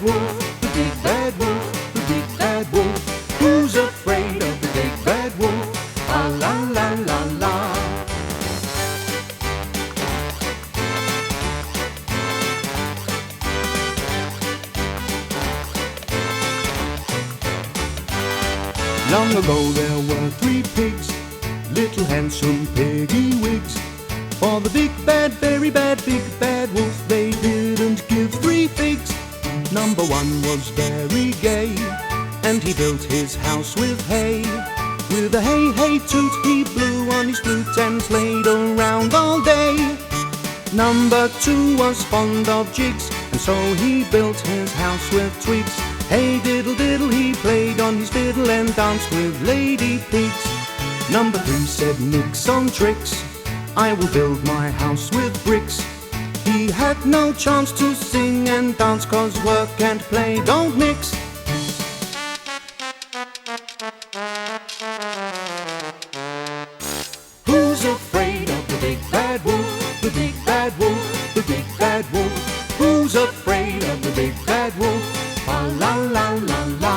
wolf, the big bad wolf, the big bad wolf. Who's afraid of the big bad wolf? Ah, la la la la. Long ago there were 3 pigs, little handsome piggy wigs. For the big bad, very bad, big bad wolf, they didn't give 3 figs. Number 1 was very gay, and he built his house with hay. With a hey hey toot he blew on his flute and played around all day. Number 2 was fond of jigs, and so he built his house with twigs. Hey diddle diddle he played on his fiddle and danced with lady pigs. Number 3 said nix on tricks, I will build my house with bricks. He had no chance to sing and dance, 'cause work and play don't mix. Who's afraid of the big bad wolf, the big bad wolf, the big bad wolf? Who's afraid of the big bad wolf? Ah, la la la la.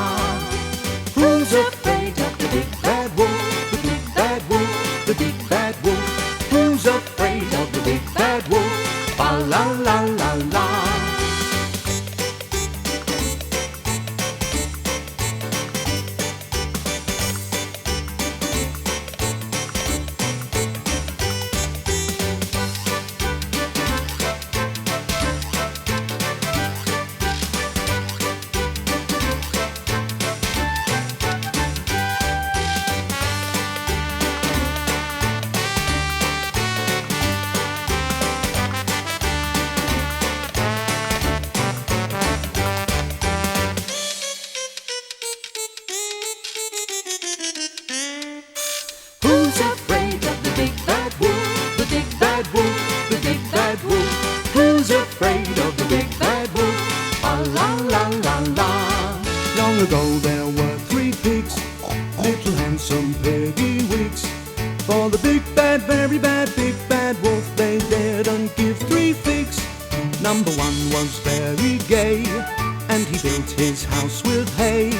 Who's afraid of the big bad wolf, the big bad wolf, the big bad wolf? Who's afraid of the big bad wolf? Ah, la la la la. Who's afraid of the big bad wolf, the big bad wolf, the big bad wolf? Who's afraid of the big bad wolf? Ah, la la la la. Long ago there were 3 pigs, little handsome piggy wigs. For the big bad, very bad, big bad wolf, they didn't give 3 figs. Number 1 was very gay, and he built his house with hay.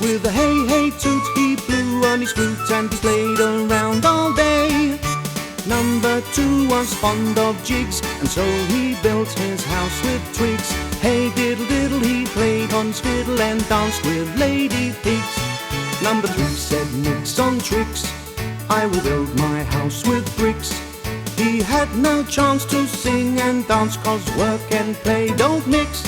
With a hey hey toot he blew on his flute and he played around all day. Number 2 was fond of jigs, and so he built his house with twigs. Hey diddle diddle he played on his fiddle and danced with lady pigs. Number 3 said nix on tricks, I will build my house with bricks. He had no chance to sing and dance, 'cause work and play don't mix.